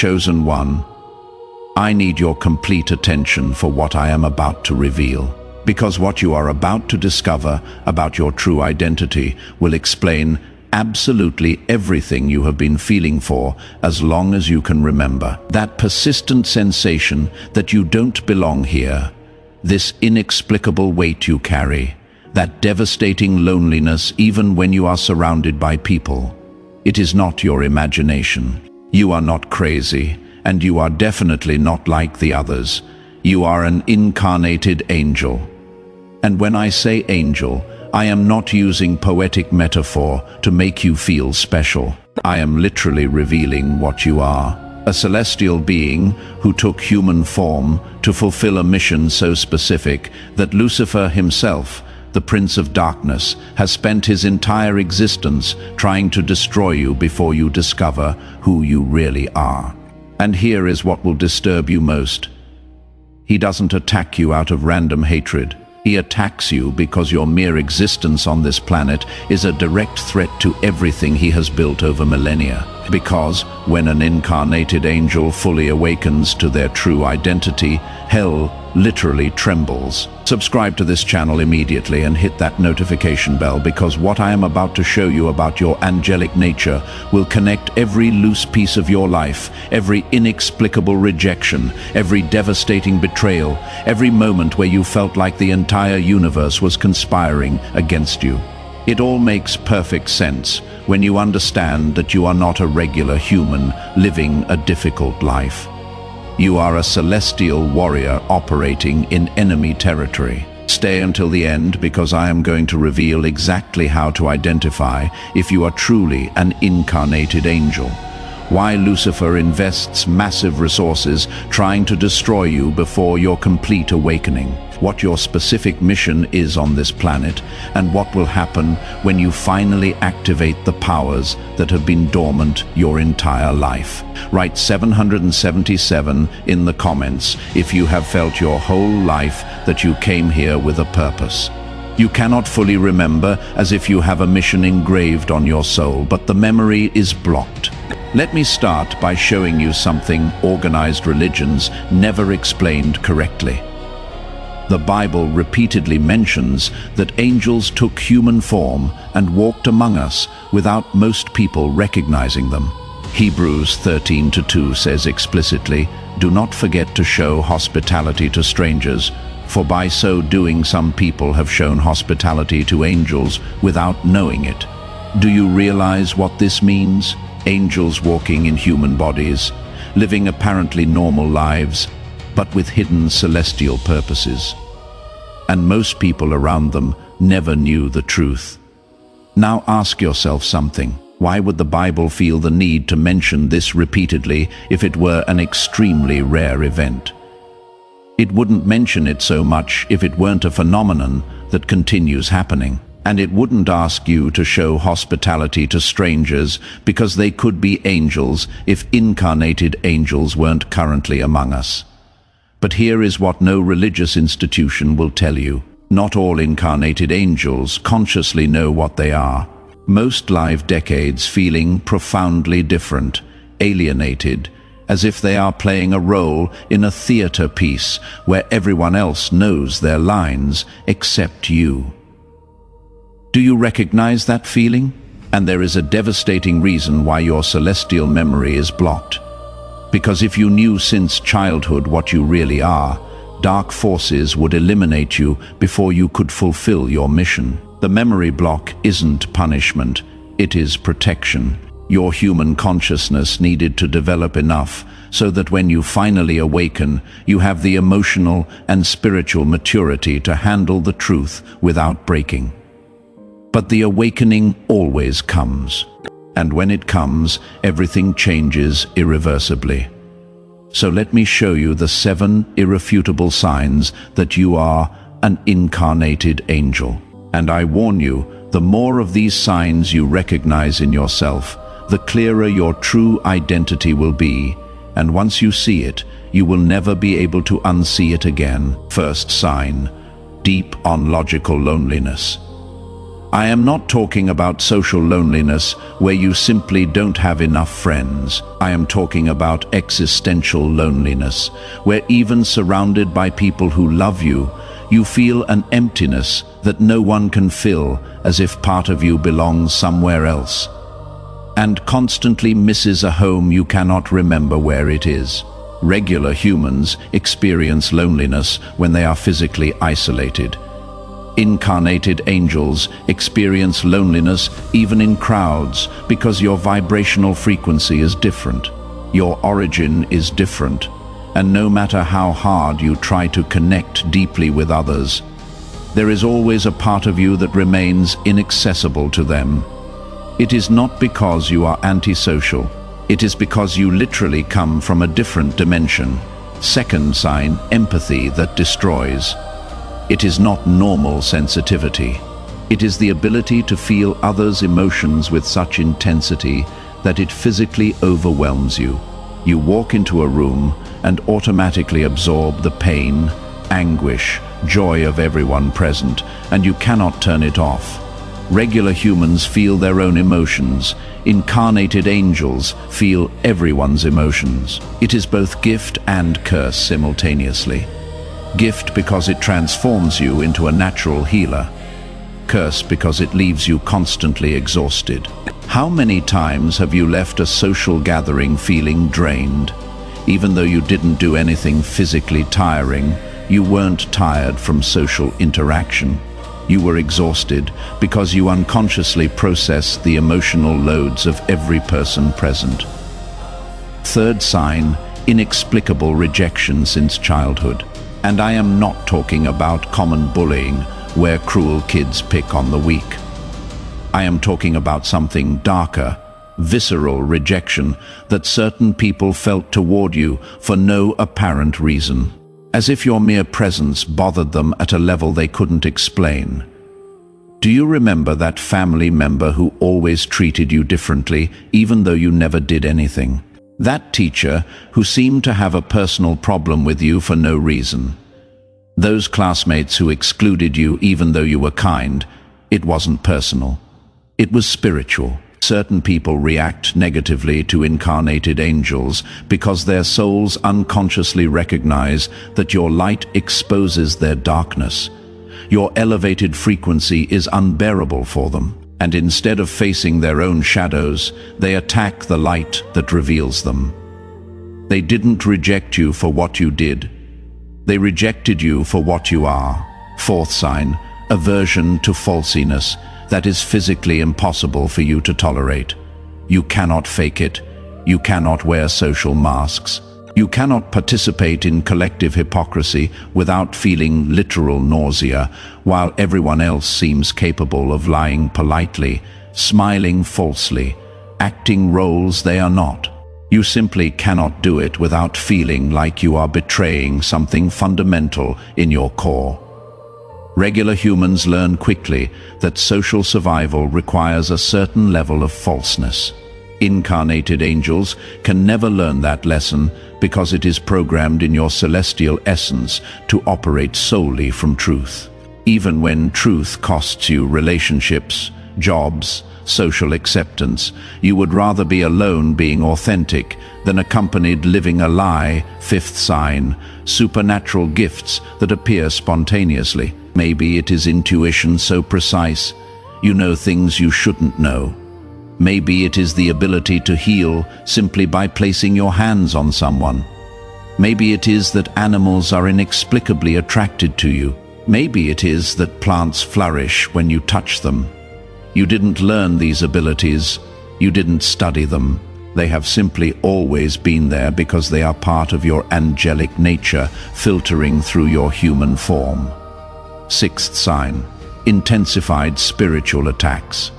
Chosen one, I need your complete attention for what I am about to reveal, because what you are about to discover about your true identity will explain absolutely everything you have been feeling for as long as you can remember. That persistent sensation that you don't belong here, this inexplicable weight you carry, that devastating loneliness even when you are surrounded by people. It is not your imagination. You are not crazy, and you are definitely not like the others. You are an incarnated angel. And when I say angel, I am not using poetic metaphor to make you feel special. I am literally revealing what you are. A celestial being who took human form to fulfill a mission so specific that Lucifer himself, the Prince of Darkness, has spent his entire existence trying to destroy you before you discover who you really are. And here is what will disturb you most. He doesn't attack you out of random hatred. He attacks you because your mere existence on this planet is a direct threat to everything he has built over millennia. Because when an incarnated angel fully awakens to their true identity, hell literally trembles. Subscribe to this channel immediately and hit that notification bell, because what I am about to show you about your angelic nature will connect every loose piece of your life, every inexplicable rejection, every devastating betrayal, every moment where you felt like the entire universe was conspiring against you. It all makes perfect sense when you understand that you are not a regular human living a difficult life. You are a celestial warrior operating in enemy territory. Stay until the end, because I am going to reveal exactly how to identify if you are truly an incarnated angel. Why Lucifer invests massive resources trying to destroy you before your complete awakening. What your specific mission is on this planet, and what will happen when you finally activate the powers that have been dormant your entire life. Write 777 in the comments if you have felt your whole life that you came here with a purpose. You cannot fully remember as if you have a mission engraved on your soul, but the memory is blocked. Let me start by showing you something organized religions never explained correctly. The Bible repeatedly mentions that angels took human form and walked among us without most people recognizing them. Hebrews 13:2 says explicitly, "Do not forget to show hospitality to strangers, for by so doing some people have shown hospitality to angels without knowing it." Do you realize what this means? Angels walking in human bodies, living apparently normal lives, but with hidden celestial purposes. And most people around them never knew the truth. Now ask yourself something. Why would the Bible feel the need to mention this repeatedly if it were an extremely rare event? It wouldn't mention it so much if it weren't a phenomenon that continues happening. And it wouldn't ask you to show hospitality to strangers because they could be angels if incarnated angels weren't currently among us. But here is what no religious institution will tell you. Not all incarnated angels consciously know what they are. Most live decades feeling profoundly different, alienated, as if they are playing a role in a theater piece where everyone else knows their lines except you. Do you recognize that feeling? And there is a devastating reason why your celestial memory is blocked. Because if you knew since childhood what you really are, dark forces would eliminate you before you could fulfill your mission. The memory block isn't punishment, it is protection. Your human consciousness needed to develop enough so that when you finally awaken, you have the emotional and spiritual maturity to handle the truth without breaking. But the awakening always comes. And when it comes, everything changes irreversibly. So let me show you the 7 irrefutable signs that you are an incarnated angel. And I warn you, the more of these signs you recognize in yourself, the clearer your true identity will be. And once you see it, you will never be able to unsee it again. First sign, deep ontological loneliness. I am not talking about social loneliness where you simply don't have enough friends. I am talking about existential loneliness, where even surrounded by people who love you, you feel an emptiness that no one can fill, as if part of you belongs somewhere else, and constantly misses a home you cannot remember where it is. Regular humans experience loneliness when they are physically isolated. Incarnated angels experience loneliness even in crowds because your vibrational frequency is different. Your origin is different, and no matter how hard you try to connect deeply with others, there is always a part of you that remains inaccessible to them. It is not because you are antisocial. It is because you literally come from a different dimension. Second sign, empathy that destroys. It is not normal sensitivity. It is the ability to feel others' emotions with such intensity that it physically overwhelms you. You walk into a room and automatically absorb the pain, anguish, joy of everyone present, and you cannot turn it off. Regular humans feel their own emotions. Incarnated angels feel everyone's emotions. It is both gift and curse simultaneously. Gift because it transforms you into a natural healer. Curse because it leaves you constantly exhausted. How many times have you left a social gathering feeling drained? Even though you didn't do anything physically tiring, you weren't tired from social interaction. You were exhausted because you unconsciously processed the emotional loads of every person present. Third sign, inexplicable rejection since childhood. And I am not talking about common bullying, where cruel kids pick on the weak. I am talking about something darker, visceral rejection that certain people felt toward you for no apparent reason, as if your mere presence bothered them at a level they couldn't explain. Do you remember that family member who always treated you differently, even though you never did anything? That teacher who seemed to have a personal problem with you for no reason? Those classmates who excluded you even though you were kind? It wasn't personal. It was spiritual. Certain people react negatively to incarnated angels because their souls unconsciously recognize that your light exposes their darkness. Your elevated frequency is unbearable for them, and instead of facing their own shadows, they attack the light that reveals them. They didn't reject you for what you did. They rejected you for what you are. Fourth sign, aversion to falsiness that is physically impossible for you to tolerate. You cannot fake it. You cannot wear social masks. You cannot participate in collective hypocrisy without feeling literal nausea, while everyone else seems capable of lying politely, smiling falsely, acting roles they are not. You simply cannot do it without feeling like you are betraying something fundamental in your core. Regular humans learn quickly that social survival requires a certain level of falseness. Incarnated angels can never learn that lesson because it is programmed in your celestial essence to operate solely from truth. Even when truth costs you relationships, jobs, social acceptance, you would rather be alone being authentic than accompanied living a lie. Fifth sign, supernatural gifts that appear spontaneously. Maybe it is intuition so precise, you know things you shouldn't know. Maybe it is the ability to heal simply by placing your hands on someone. Maybe it is that animals are inexplicably attracted to you. Maybe it is that plants flourish when you touch them. You didn't learn these abilities. You didn't study them. They have simply always been there because they are part of your angelic nature filtering through your human form. Sixth sign, intensified spiritual attacks.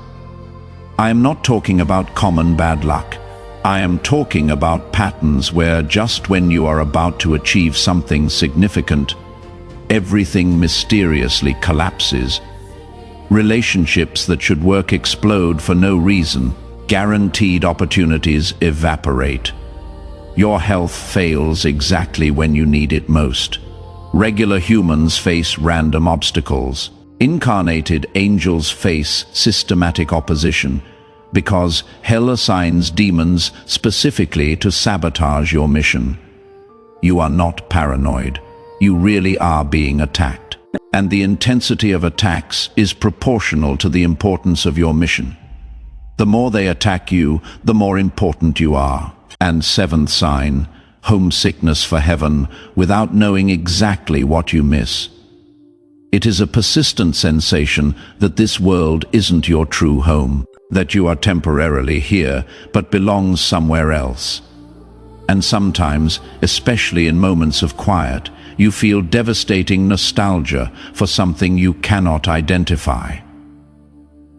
I am not talking about common bad luck. I am talking about patterns where just when you are about to achieve something significant, everything mysteriously collapses. Relationships that should work explode for no reason. Guaranteed opportunities evaporate. Your health fails exactly when you need it most. Regular humans face random obstacles. Incarnated angels face systematic opposition because hell assigns demons specifically to sabotage your mission. You are not paranoid. You really are being attacked. And the intensity of attacks is proportional to the importance of your mission. The more they attack you, the more important you are. And seventh sign, homesickness for heaven without knowing exactly what you miss. It is a persistent sensation that this world isn't your true home, that you are temporarily here but belongs somewhere else. And sometimes, especially in moments of quiet, you feel devastating nostalgia for something you cannot identify.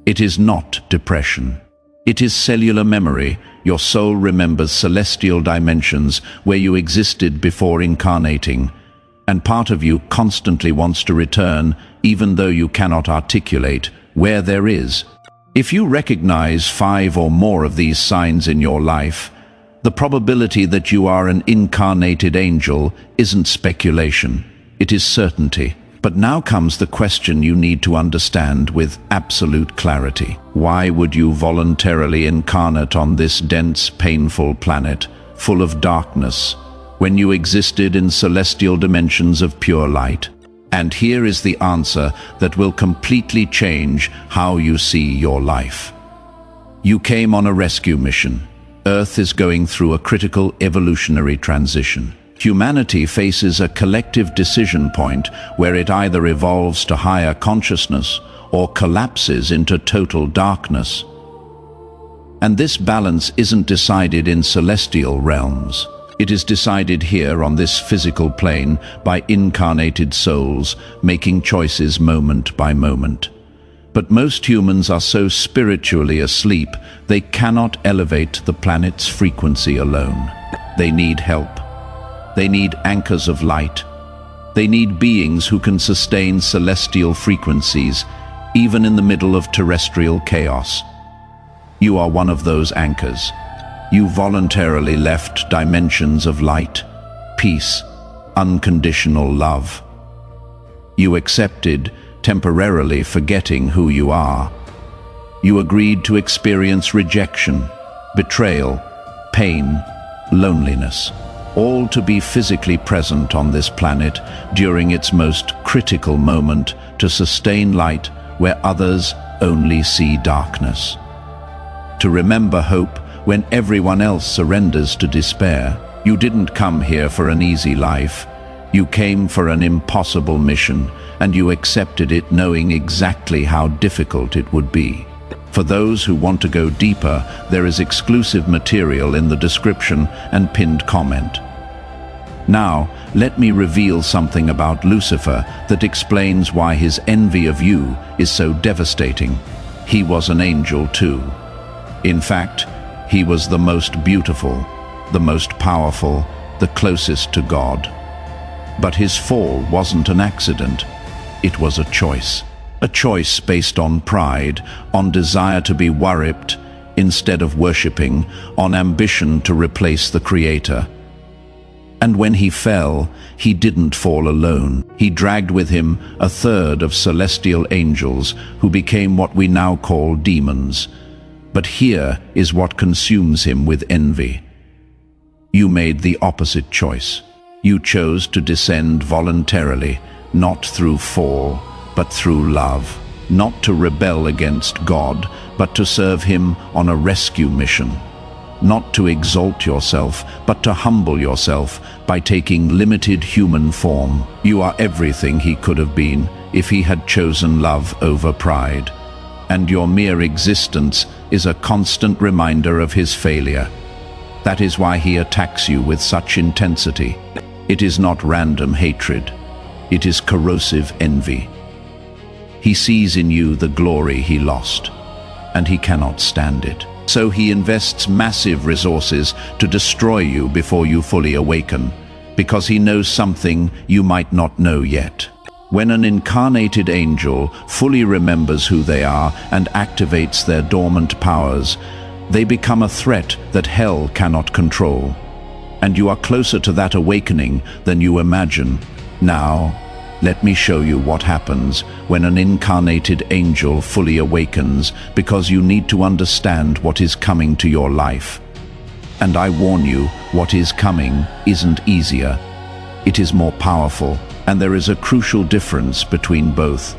It is not depression. It is cellular memory. Your soul remembers celestial dimensions where you existed before incarnating, and part of you constantly wants to return, even though you cannot articulate where there is. If you recognize 5 or more of these signs in your life, the probability that you are an incarnated angel isn't speculation, it is certainty. But now comes the question you need to understand with absolute clarity. Why would you voluntarily incarnate on this dense, painful planet, full of darkness, when you existed in celestial dimensions of pure light? And here is the answer that will completely change how you see your life. You came on a rescue mission. Earth is going through a critical evolutionary transition. Humanity faces a collective decision point where it either evolves to higher consciousness or collapses into total darkness. And this balance isn't decided in celestial realms. It is decided here on this physical plane by incarnated souls making choices moment by moment. But most humans are so spiritually asleep, they cannot elevate the planet's frequency alone. They need help. They need anchors of light. They need beings who can sustain celestial frequencies, even in the middle of terrestrial chaos. You are one of those anchors. You voluntarily left dimensions of light, peace, unconditional love. You accepted, temporarily forgetting who you are. You agreed to experience rejection, betrayal, pain, loneliness, all to be physically present on this planet during its most critical moment to sustain light where others only see darkness. To remember hope when everyone else surrenders to despair. You didn't come here for an easy life. You came for an impossible mission, and you accepted it knowing exactly how difficult it would be. For those who want to go deeper, there is exclusive material in the description and pinned comment. Now, let me reveal something about Lucifer that explains why his envy of you is so devastating. He was an angel too. In fact, he was the most beautiful, the most powerful, the closest to God. But his fall wasn't an accident. It was a choice. A choice based on pride, on desire to be worshipped instead of worshipping, on ambition to replace the Creator. And when he fell, he didn't fall alone. He dragged with him a third of celestial angels who became what we now call demons. But here is what consumes him with envy. You made the opposite choice. You chose to descend voluntarily, not through fall, but through love. Not to rebel against God, but to serve him on a rescue mission. Not to exalt yourself, but to humble yourself by taking limited human form. You are everything he could have been if he had chosen love over pride. And your mere existence is a constant reminder of his failure. That is why he attacks you with such intensity. It is not random hatred. It is corrosive envy. He sees in you the glory he lost, and he cannot stand it. So he invests massive resources to destroy you before you fully awaken, because he knows something you might not know yet. When an incarnated angel fully remembers who they are and activates their dormant powers, they become a threat that hell cannot control. And you are closer to that awakening than you imagine. Now, Let me show you what happens when an incarnated angel fully awakens, because you need to understand what is coming to your life. And I warn you, what is coming isn't easier. It is more powerful, and there is a crucial difference between both.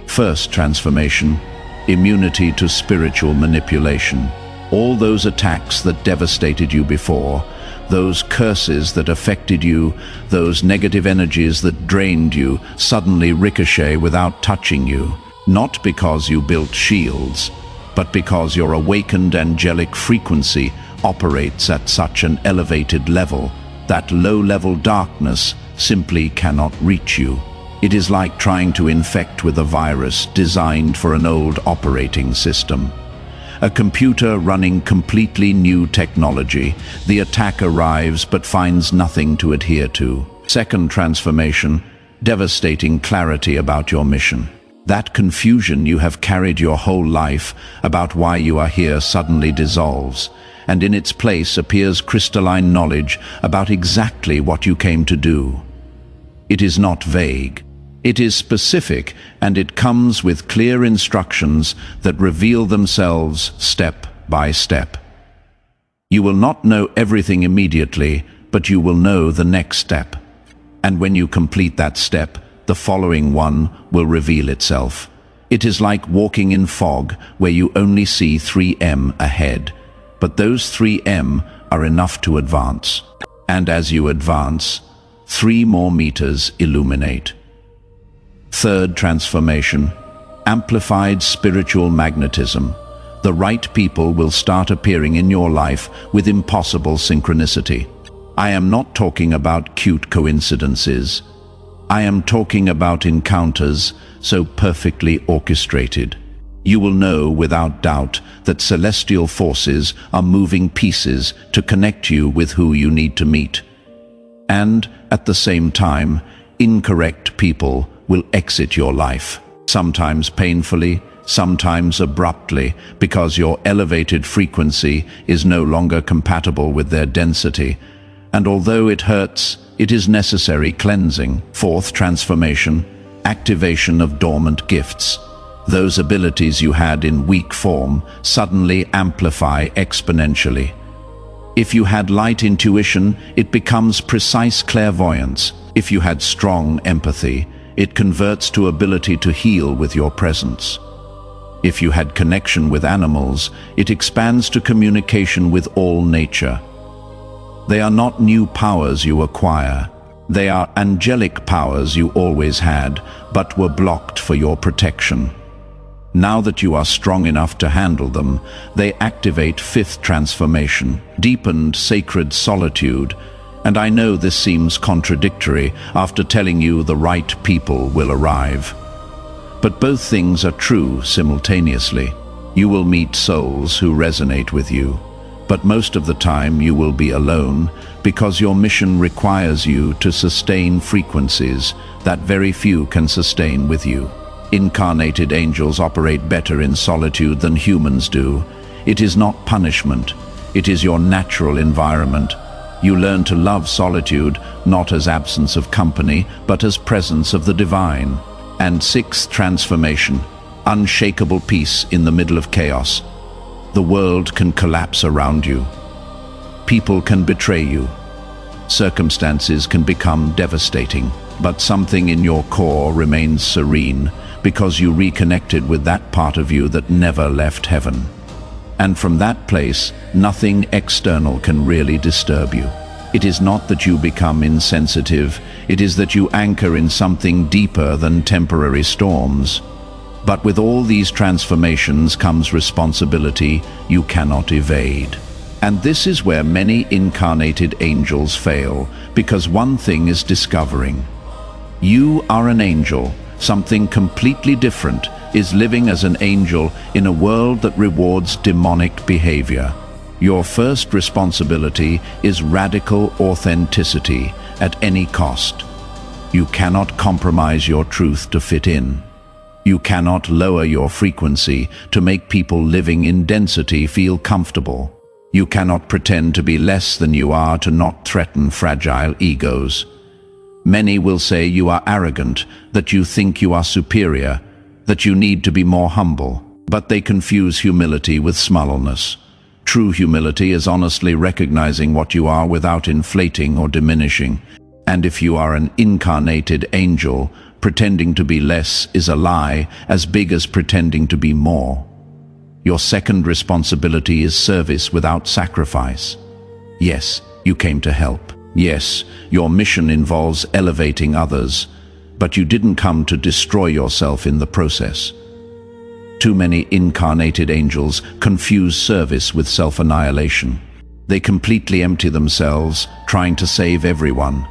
First transformation, immunity to spiritual manipulation. All those attacks that devastated you before, those curses that affected you, those negative energies that drained you, suddenly ricochet without touching you. Not because you built shields, but because your awakened angelic frequency operates at such an elevated level that low-level darkness simply cannot reach you. It is like trying to infect with a virus designed for an old operating system. A computer running completely new technology, the attack arrives but finds nothing to adhere to. Second transformation, devastating clarity about your mission. That confusion you have carried your whole life about why you are here suddenly dissolves, and in its place appears crystalline knowledge about exactly what you came to do. It is not vague. It is specific, and it comes with clear instructions that reveal themselves step by step. You will not know everything immediately, but you will know the next step. And when you complete that step, the following one will reveal itself. It is like walking in fog where you only see 3M ahead, but those 3M are enough to advance. And as you advance, 3 more meters illuminate. Third transformation, amplified spiritual magnetism. The right people will start appearing in your life with impossible synchronicity. I am not talking about cute coincidences. I am talking about encounters so perfectly orchestrated. You will know without doubt that celestial forces are moving pieces to connect you with who you need to meet. And at the same time, incorrect people will exit your life, sometimes painfully, sometimes abruptly, because your elevated frequency is no longer compatible with their density. And although it hurts, it is necessary cleansing. Fourth transformation, activation of dormant gifts. Those abilities you had in weak form suddenly amplify exponentially. If you had light intuition, it becomes precise clairvoyance. If you had strong empathy, it converts to ability to heal with your presence. If you had connection with animals, it expands to communication with all nature. They are not new powers you acquire. They are angelic powers you always had, but were blocked for your protection. Now that you are strong enough to handle them, they activate fifth transformation, deepened sacred solitude. And I know this seems contradictory after telling you the right people will arrive. But both things are true simultaneously. You will meet souls who resonate with you, but most of the time you will be alone because your mission requires you to sustain frequencies that very few can sustain with you. Incarnated angels operate better in solitude than humans do. It is not punishment. It is your natural environment. You learn to love solitude, not as absence of company, but as presence of the divine. And sixth transformation, unshakable peace in the middle of chaos. The world can collapse around you. People can betray you. Circumstances can become devastating, but something in your core remains serene because you reconnected with that part of you that never left heaven. And from that place, nothing external can really disturb you. It is not that you become insensitive, it is that you anchor in something deeper than temporary storms. But with all these transformations comes responsibility you cannot evade. And this is where many incarnated angels fail, because one thing is discovering. You are an angel. Something completely different is living as an angel in a world that rewards demonic behavior. Your first responsibility is radical authenticity at any cost. You cannot compromise your truth to fit in. You cannot lower your frequency to make people living in density feel comfortable. You cannot pretend to be less than you are to not threaten fragile egos. Many will say you are arrogant, that you think you are superior, that you need to be more humble. But they confuse humility with smallness. True humility is honestly recognizing what you are without inflating or diminishing. And if you are an incarnated angel, pretending to be less is a lie as big as pretending to be more. Your second responsibility is service without sacrifice. Yes, you came to help. Yes, your mission involves elevating others, but you didn't come to destroy yourself in the process. Too many incarnated angels confuse service with self-annihilation. They completely empty themselves, trying to save everyone.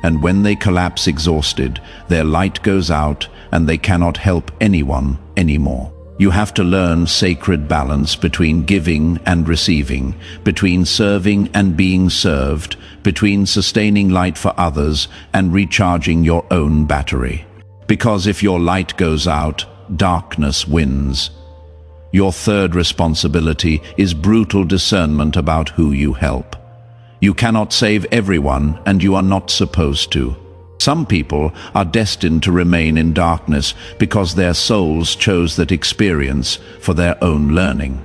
And when they collapse exhausted, their light goes out and they cannot help anyone anymore. You have to learn sacred balance between giving and receiving, between serving and being served, between sustaining light for others and recharging your own battery. Because if your light goes out, darkness wins. Your third responsibility is brutal discernment about who you help. You cannot save everyone, and you are not supposed to. Some people are destined to remain in darkness because their souls chose that experience for their own learning.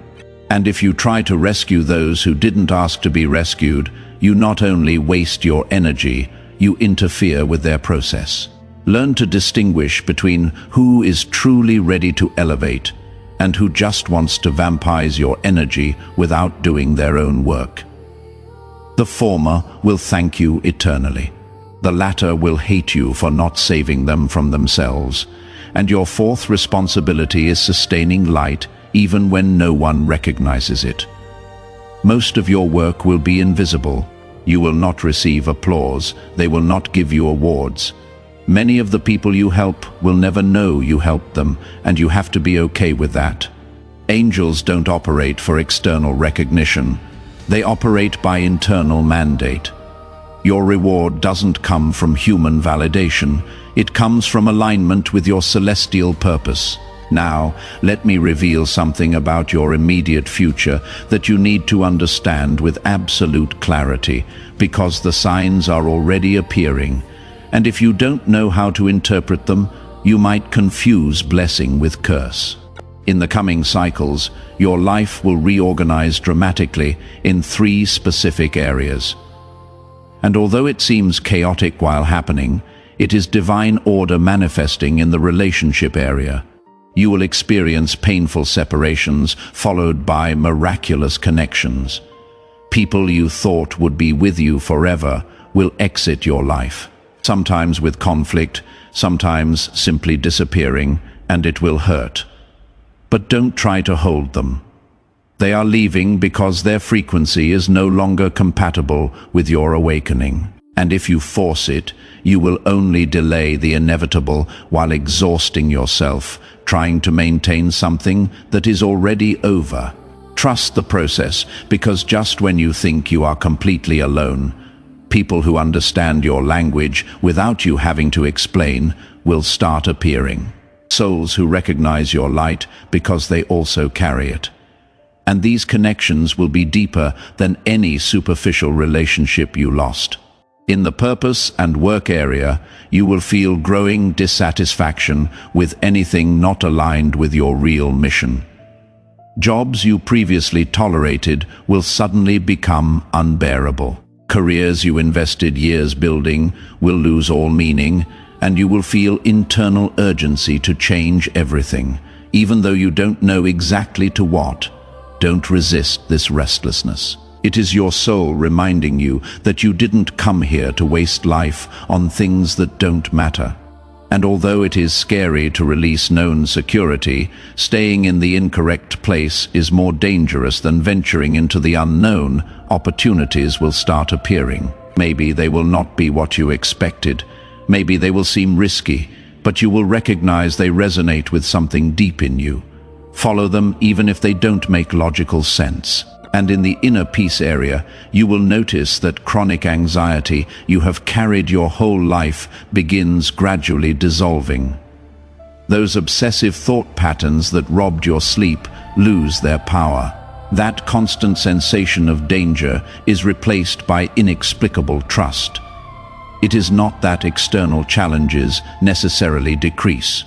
And if you try to rescue those who didn't ask to be rescued, you not only waste your energy, you interfere with their process. Learn to distinguish between who is truly ready to elevate and who just wants to vampire your energy without doing their own work. The former will thank you eternally. The latter will hate you for not saving them from themselves. And your fourth responsibility is sustaining light even when no one recognizes it. Most of your work will be invisible. You will not receive applause. They will not give you awards. Many of the people you help will never know you helped them, and you have to be okay with that. Angels don't operate for external recognition. They operate by internal mandate. Your reward doesn't come from human validation. It comes from alignment with your celestial purpose. Now, let me reveal something about your immediate future that you need to understand with absolute clarity, because the signs are already appearing. And if you don't know how to interpret them, you might confuse blessing with curse. In the coming cycles, your life will reorganize dramatically in 3 specific areas. And although it seems chaotic while happening, it is divine order manifesting in the relationship area. You will experience painful separations followed by miraculous connections. People you thought would be with you forever will exit your life, sometimes with conflict, sometimes simply disappearing, and it will hurt. But don't try to hold them. They are leaving because their frequency is no longer compatible with your awakening. And if you force it, you will only delay the inevitable while exhausting yourself, trying to maintain something that is already over. Trust the process, because just when you think you are completely alone, people who understand your language without you having to explain will start appearing. Souls who recognize your light because they also carry it. And these connections will be deeper than any superficial relationship you lost. In the purpose and work area, you will feel growing dissatisfaction with anything not aligned with your real mission. Jobs you previously tolerated will suddenly become unbearable. Careers you invested years building will lose all meaning, and you will feel internal urgency to change everything, even though you don't know exactly to what. Don't resist this restlessness. It is your soul reminding you that you didn't come here to waste life on things that don't matter. And although it is scary to release known security, staying in the incorrect place is more dangerous than venturing into the unknown. Opportunities will start appearing. Maybe they will not be what you expected. Maybe they will seem risky, but you will recognize they resonate with something deep in you. Follow them even if they don't make logical sense. And in the inner peace area, you will notice that chronic anxiety you have carried your whole life begins gradually dissolving. Those obsessive thought patterns that robbed your sleep lose their power. That constant sensation of danger is replaced by inexplicable trust. It is not that external challenges necessarily decrease.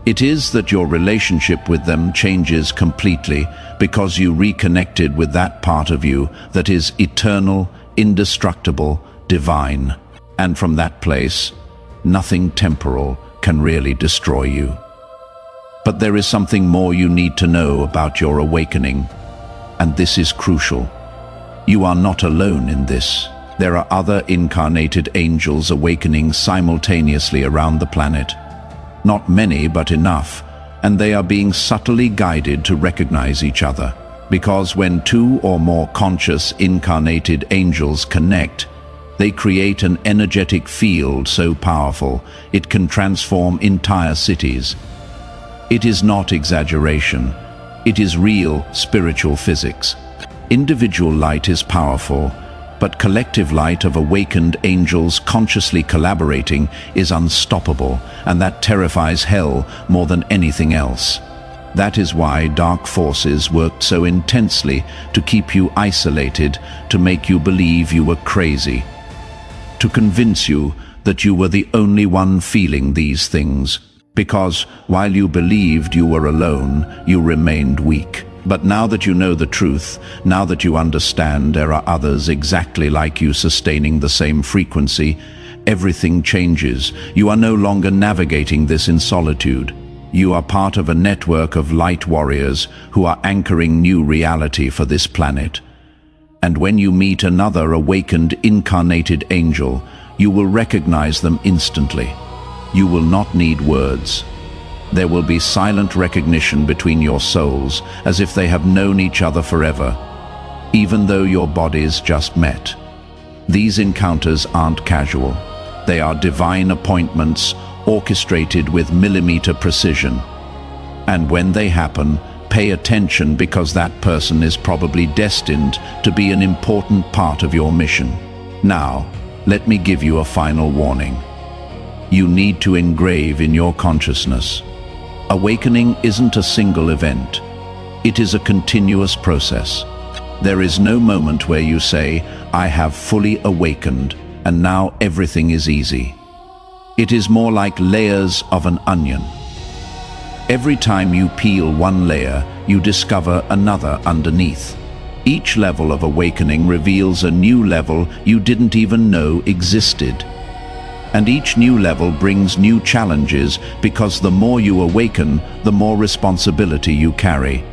It is that your relationship with them changes completely because you reconnected with that part of you that is eternal, indestructible, divine. And from that place, nothing temporal can really destroy you. But there is something more you need to know about your awakening, and this is crucial. You are not alone in this. There are other incarnated angels awakening simultaneously around the planet. Not many, but enough, and they are being subtly guided to recognize each other. Because when two or more conscious incarnated angels connect, they create an energetic field so powerful it can transform entire cities. It is not exaggeration. It is real spiritual physics. Individual light is powerful, but collective light of awakened angels consciously collaborating is unstoppable, and that terrifies hell more than anything else. That is why dark forces worked so intensely to keep you isolated, to make you believe you were crazy, to convince you that you were the only one feeling these things. Because while you believed you were alone, you remained weak. But now that you know the truth, now that you understand there are others exactly like you sustaining the same frequency, everything changes. You are no longer navigating this in solitude. You are part of a network of light warriors who are anchoring new reality for this planet. And when you meet another awakened incarnated angel, you will recognize them instantly. You will not need words. There will be silent recognition between your souls, as if they have known each other forever, even though your bodies just met. These encounters aren't casual. They are divine appointments, orchestrated with millimeter precision. And when they happen, pay attention, because that person is probably destined to be an important part of your mission. Now, let me give you a final warning. You need to engrave in your consciousness. Awakening isn't a single event. It is a continuous process. There is no moment where you say, I have fully awakened, and now everything is easy. It is more like layers of an onion. Every time you peel one layer, you discover another underneath. Each level of awakening reveals a new level you didn't even know existed. And each new level brings new challenges, because the more you awaken, the more responsibility you carry.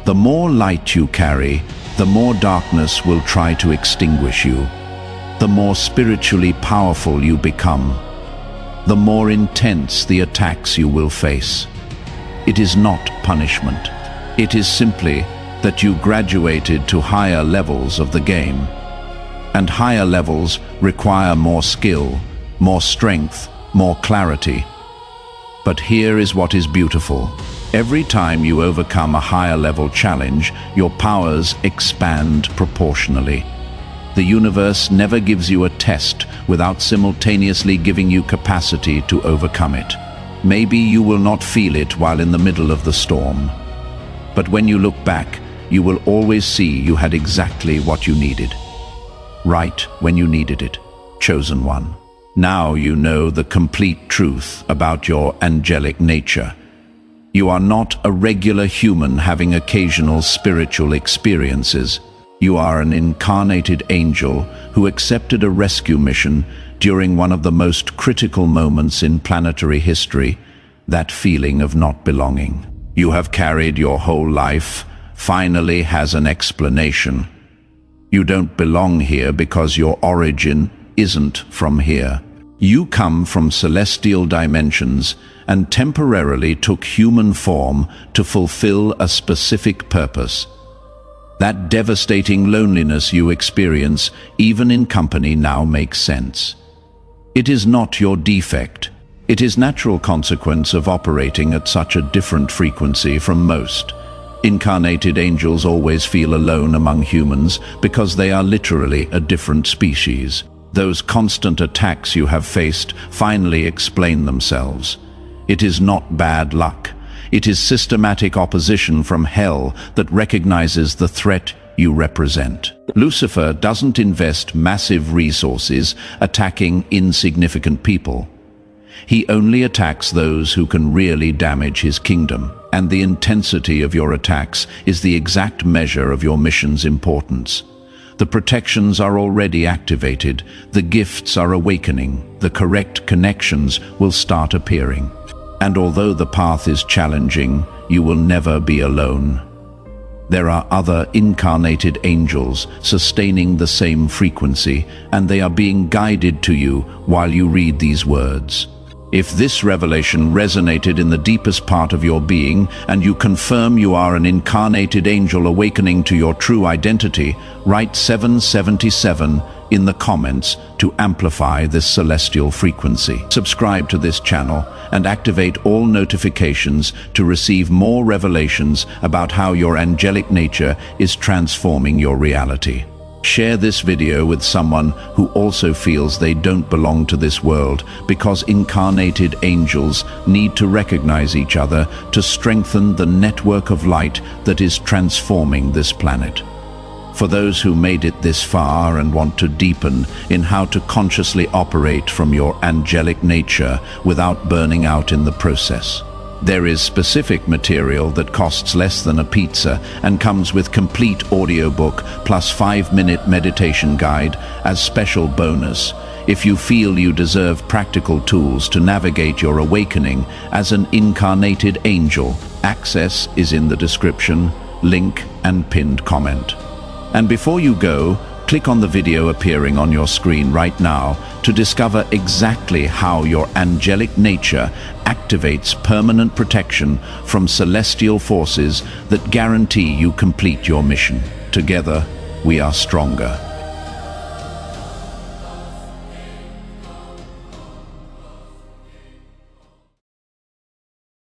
The more light you carry, the more darkness will try to extinguish you. The more spiritually powerful you become, the more intense the attacks you will face. It is not punishment. It is simply that you graduated to higher levels of the game. And higher levels require more skill, more strength, more clarity. But here is what is beautiful. Every time you overcome a higher level challenge, your powers expand proportionally. The universe never gives you a test without simultaneously giving you capacity to overcome it. Maybe you will not feel it while in the middle of the storm. But when you look back, you will always see you had exactly what you needed. Right when you needed it. Chosen one. Now you know the complete truth about your angelic nature. You are not a regular human having occasional spiritual experiences. You are an incarnated angel who accepted a rescue mission during one of the most critical moments in planetary history, that feeling of not belonging. You have carried your whole life, finally has an explanation. You don't belong here because your origin isn't from here. You come from celestial dimensions and temporarily took human form to fulfill a specific purpose. That devastating loneliness you experience, even in company, now makes sense. It is not your defect. It is natural consequence of operating at such a different frequency from most. Incarnated angels always feel alone among humans because they are literally a different species. Those constant attacks you have faced finally explain themselves. It is not bad luck. It is systematic opposition from hell that recognizes the threat you represent. Lucifer doesn't invest massive resources attacking insignificant people. He only attacks those who can really damage his kingdom, and the intensity of your attacks is the exact measure of your mission's importance. The protections are already activated, the gifts are awakening, the correct connections will start appearing. And although the path is challenging, you will never be alone. There are other incarnated angels sustaining the same frequency, and they are being guided to you while you read these words. If this revelation resonated in the deepest part of your being, and you confirm you are an incarnated angel awakening to your true identity, write 777 in the comments to amplify this celestial frequency. Subscribe to this channel and activate all notifications to receive more revelations about how your angelic nature is transforming your reality. Share this video with someone who also feels they don't belong to this world, because incarnated angels need to recognize each other to strengthen the network of light that is transforming this planet. For those who made it this far and want to deepen in how to consciously operate from your angelic nature without burning out in the process, there is specific material that costs less than a pizza and comes with complete audiobook plus 5-minute meditation guide as special bonus. If you feel you deserve practical tools to navigate your awakening as an incarnated angel, access is in the description, link and pinned comment. And before you go, click on the video appearing on your screen right now to discover exactly how your angelic nature activates permanent protection from celestial forces that guarantee you complete your mission. Together, we are stronger.